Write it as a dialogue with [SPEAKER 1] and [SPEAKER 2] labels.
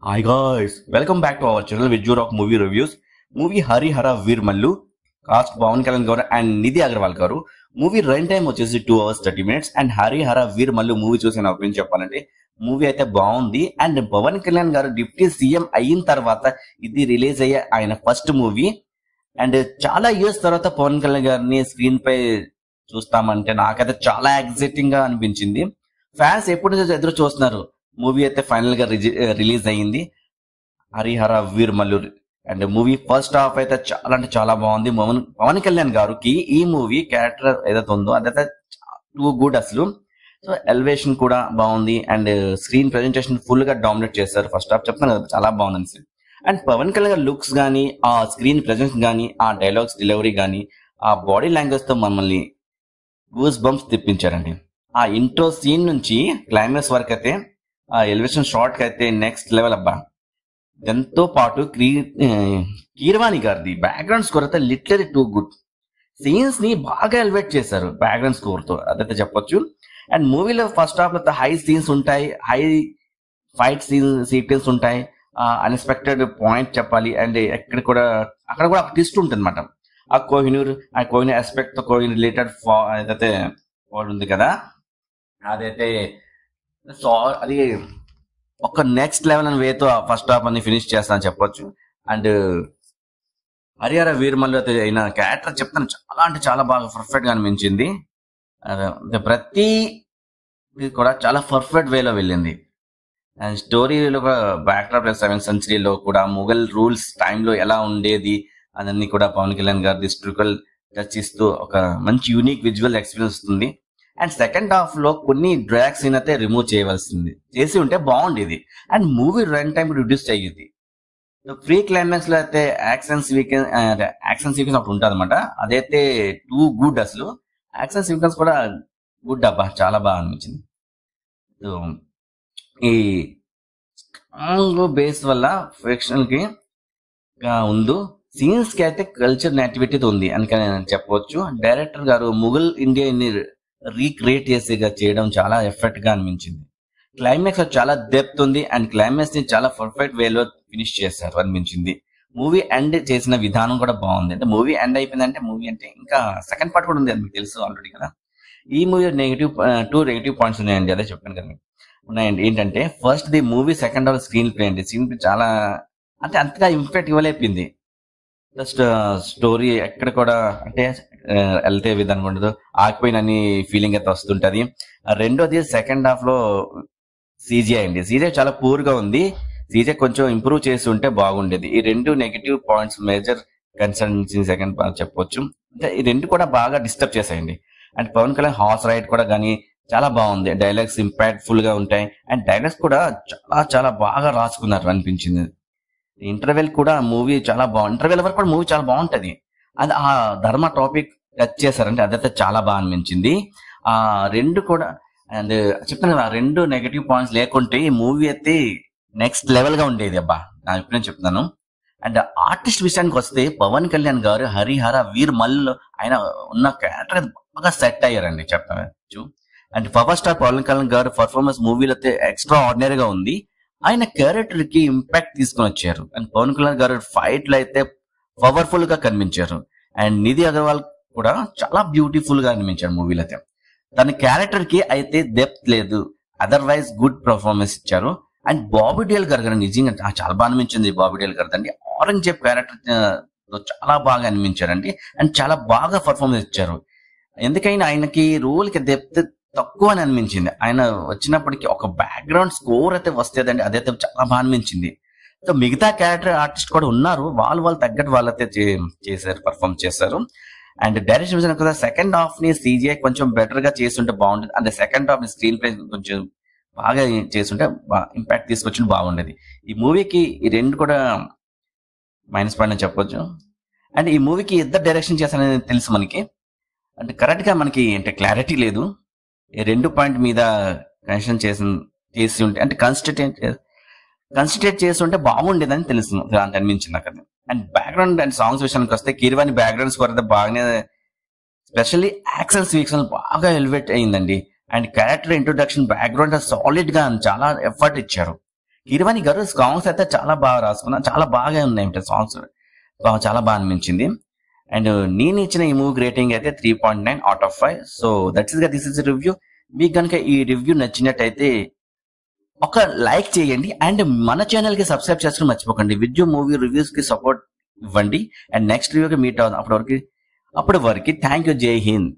[SPEAKER 1] Hi guys, welcome back to our channel with Rock Movie Reviews. Movie Hari Hara Veer Mallu, cast Pawan Kalyan garu and Nidhi Agarwal garu. Movie run time వచ్చేసి 2 hours 30 minutes and Hari Hara Veer Mallu movie చూసి నా opinion చెప్పాలంటే movie అయితే బాగుంది and Pawan Kalyan గారు deputy CM అయిన తర్వాత ఇది రిలీజ్ అయ్యే ఆయన ఫస్ట్ మూవీ అండ్ చాలా ఇయర్స్ తర్వాత పవన్ కళ్యాణ్ గారిని స్క్రీన్ పై చూస్తామంటే నాకైతే చాలా ఎక్సైటింగ్ గా అనిపించింది. ఫ్యాన్స్ ఎప్పటి నుంచి ఎదురు చూస్తున్నారు. మూవీ అయితే ఫైనల్ గా రిలీజ్ అయ్యింది Harihara Veer Mallu and movie first half అయితే చాలా అంటే చాలా బాగుంది. పవన్ కళ్యాణ్ గారికి ఈ మూవీ క్యారెక్టర్ ఏదైతే ఉందో అదైతే టూ గుడ్ అసలు. సో ఎలివేషన్ కూడా బాగుంది అండ్ స్క్రీన్ ప్రెజెంటేషన్ ఫుల్ గా డామినేట్ చేశారు. ఫస్ట్ హాఫ్ చెప్తాను కదా చాలా బాగుంది అండ్ పవన్ కళ్యాణ్ గారి లుక్స్ గానీ ఆ స్క్రీన్ ప్రెజెన్స్ గానీ ఆ డైలాగ్స్ డెలివరీ గానీ ఆ బాడీ లాంగ్వేజ్ తో మమ్మల్ని గూస్ బంప్స్ తెప్పించారండి. ఆ ఇంట్రో సీన్ నుంచి క్లైమాక్స్ వరకు అయితే ఆ ఎలివేషన్ షాట్ కి అయితే నెక్స్ట్ లెవెల్ అబ్బా. దాంతో పాటు కీరవాణి గారిది బ్యాక్గ్రౌండ్ స్కోర్ అయితే లిటరలీ టూ గుడ్. సీన్స్ ని బాగా ఎలివేట్ చేశారు బ్యాక్గ్రౌండ్ స్కోర్ తో అదైతే చెప్పొచ్చు. అండ్ మూవీలో ఫస్ట్ హాఫ్ లో హై సీన్స్ ఉంటాయి, హై ఫైట్ సీక్వెన్స్ ఉంటాయి, అన్ఎక్స్పెక్టెడ్ పాయింట్ చెప్పాలి అండ్ అక్కడ కూడా ఒక ట్విస్ట్ ఉంటుంది అనమాట. ఆ కోహినూర్ ఆస్పెక్ట్ తో కోహినూర్ రిలేటెడ్ ఏదైతే ఉంది కదా అదైతే సో అది ఒక నెక్స్ట్ లెవెల్ అని వేతో ఫస్ట్ హాఫ్ అని ఫినిష్ చేస్తానని చెప్పొచ్చు. అండ్ హరిహర వీర్ మల్లు అయితే అయిన క్యారెక్టర్ చెప్తాను చాలా అంటే చాలా బాగా పర్ఫెక్ట్ గా అనిపించింది. ప్రతి కూడా చాలా పర్ఫెక్ట్ వేలో వెళ్ళింది. అండ్ స్టోరీలో కూడా బ్యాక్డ్రాప్ 7th centuryలో కూడా ముఘల్ రూల్స్ టైంలో ఎలా ఉండేది అదన్నీ కూడా పవన్ కళ్యాణ్ గారి హిస్టారికల్ టచ్ ఇస్తూ ఒక మంచి యూనిక్ విజువల్ ఎక్స్పీరియన్స్ వస్తుంది. అండ్ సెకండ్ హాఫ్ లో కొన్ని డ్రాగ్ సీన్ అయితే రిమూవ్ చేసి ఉంటే బాగుండేది and movie run time reduce అయ్యేది. ప్రీ క్లైమాక్స్ లో అయితే యాక్షన్ సీక్వెన్స్ ఒకటి ఉంటుంది అనమాట. అదైతే టూ గుడ్ అసలు. యాక్షన్ సీక్వెన్స్ కూడా గుడ్ అబ్బా చాలా బాగా అనిపించింది. ఈ స్ట్రాంగ్ బేస్ వల్ల ఫిక్షన్ కి ఉందో సీన్స్ కి అయితే కల్చర్ నేటివిటీ ఉంది అని చెప్పవచ్చు. డైరెక్టర్ గారు ముఘల్ ఇండియాని రీక్రియేట్ చేయడం చాలా ఎఫెక్ట్ గా అనిపించింది. క్లైమాక్స్ లో చాలా డెప్త్ ఉంది అండ్ క్లైమాక్స్ ని చాలా పర్ఫెక్ట్ వేలో ఫినిష్ చేశారు అనిపించింది. మూవీ ఎండ్ చేసిన విధానం కూడా బాగుంది. అంటే మూవీ ఎండ్ అయిపోయిందంటే మూవీ అంటే ఇంకా సెకండ్ పార్ట్ కూడా ఉంది అది మీకు తెలుసు ఆల్రెడీ కదా. ఈ మూవీ టూ నెగిటివ్ పాయింట్స్ ఉన్నాయండి, అదే చెప్పాను కదా మీకు ఉన్నాయండి. ఏంటంటే first the movie second half screen play అండి. స్క్రీన్ ప్లే చాలా అంటే అంతగా ఇంపాక్ట్ ఇవ్వలేపింది. జస్ట్ స్టోరీ ఎక్కడ కూడా అంటే వెళ్తే విధానం ఉండదు, ఆగిపోయిన ఫీలింగ్ అయితే వస్తుంటది. రెండోది సెకండ్ హాఫ్ లో సీజీఐ అండి. సీజీఐ చాలా పూర్ గా ఉంది. సీజీఐ కొంచెం ఇంప్రూవ్ చేసి ఉంటే బాగుండేది. ఈ రెండు negative points major concerns second చెప్పొచ్చు. అంటే ఈ రెండు కూడా బాగా డిస్టర్బ్ చేసాయండి. And Pawan Kalyan horse ride కూడా కానీ చాలా బాగుంది. డైలాగ్స్ ఇంపాక్ట్ ఫుల్ గా ఉంటాయి అండ్ డైలాగ్స్ కూడా చాలా చాలా బాగా రాసుకున్నారు అనిపించింది. ఇంటర్వెల్ కూడా మూవీ చాలా బాగుంది. ఇంటర్వెల్ వరకు కూడా మూవీ చాలా బాగుంటది. అది ఆ ధర్మ టాపిక్ టచ్ చేశారంటే అదైతే చాలా బాగా అనిపించింది. ఆ రెండు కూడా అండ్ చెప్తాను కదా, రెండు నెగటివ్ పాయింట్స్ లేకుంటే ఈ మూవీ అయితే నెక్స్ట్ లెవెల్ గా ఉండేది అబ్బా నా ఇప్పుడు చెప్తున్నాను. అండ్ ఆర్టిస్ట్ విషయానికి వస్తే పవన్ కళ్యాణ్ గారు హరిహర వీర్ మల్లు ఆయన ఉన్న క్యారెక్టర్ బాగా సెట్ అయ్యారండి చెప్పచ్చు. And power star Pawan Kalyan గారు పర్ఫార్మెన్స్ మూవీలో అయితే ఎక్స్ట్రా ఆర్డినరీగా ఉంది. ఆయన క్యారెక్టర్ కి ఇంపాక్ట్ తీసుకొని వచ్చారు. అండ్ పవన్ కళ్యాణ్ గారు ఫైట్ లో అయితే పవర్ఫుల్ గా కనిపించారు. అండ్ నిధి అగర్వాల్ కూడా చాలా బ్యూటిఫుల్ గా అనిపించారు మూవీలో అయితే. తన క్యారెక్టర్ కి అయితే డెప్త్ లేదు, అదర్వైజ్ గుడ్ పర్ఫార్మెన్స్ ఇచ్చారు. అండ్ బాబీ డియోల్ గారు నిజంగా చాలా బాగా అనిపించింది. బాబీ డియోల్ గారు అండి ఔరంగజేబ్ క్యారెక్టర్ చాలా బాగా అనిపించారండి అండ్ చాలా బాగా పర్ఫార్మెన్స్ ఇచ్చారు. ఎందుకైనా ఆయనకి రోల్ కి డెప్త్ తక్కువ అని అనిపించింది. ఆయన వచ్చినప్పటికీ ఒక బ్యాక్గ్రౌండ్ స్కోర్ అయితే వస్తేదండి అదైతే చాలా బాగా అనిపించింది. సో మిగతా క్యారెక్టర్ ఆర్టిస్ట్ కూడా ఉన్నారు, వాళ్ళు తగ్గట్టు వాళ్ళైతే చేశారు, పర్ఫార్మ్ చేశారు. అండ్ డైరెక్షన్ విషయం కదా సెకండ్ హాఫ్ ని సీజీఐ కొంచెం బెటర్ గా చేస్తుంటే బాగుండేది. అంటే సెకండ్ హాఫ్ ని స్క్రీన్ ప్లే కొంచెం బాగా చేస్తుంటే ఇంపాక్ట్ తీసుకొచ్చి బాగుండేది. ఈ మూవీకి ఈ రెండు కూడా మైనస్ పాయింట్ అని చెప్పొచ్చు. అండ్ ఈ మూవీకి ఇద్దరు డైరెక్షన్ చేశారనేది తెలుసు మనకి. అంటే కరెక్ట్ గా మనకి అంటే క్లారిటీ లేదు. ఈ రెండు పాయింట్ మీద కన్సిడర్ చేసి ఉంటే అంటే కన్సిడరేట్ చేసి ఉంటే బాగుండేదని తెలుసు అంటే అనిపించింది నాకు. అండ్ బ్యాక్గ్రౌండ్ అండ్ సాంగ్స్ విషయానికి వస్తే కీరవాణి బ్యాక్గ్రౌండ్ స్కోర్ అయితే బాగానే స్పెషల్లీ యాక్షన్ సీక్వెన్స్ బాగా ఎలివేట్ అయిందండి. And character introduction background solid గా చాలా ఎఫర్ట్ ఇచ్చారు. కీరవాణి గారు సాంగ్స్ అయితే చాలా బాగా రాసుకున్నా, చాలా బాగా ఉన్నాయి సాంగ్స్, చాలా బాగా అనిపించింది. అండ్ నేను ఇచ్చిన ఈ మూవీ రేటింగ్ అయితే 3.9 out of 5. So that's is this is review. మీకు కనుక ఈ రివ్యూ నచ్చినట్టయితే ఒక లైక్ చేయండి అండ్ మన ఛానల్ కి సబ్స్క్రైబ్ చేసుకుని మర్చిపోకండి. విద్యు మూవీ రివ్యూస్ కి సపోర్ట్ ఇవ్వండి. అండ్ నెక్స్ట్ రివ్యూకి మీట్ అవుదాం. అప్పటి వరకు థ్యాంక్ యూ. జై హింద్.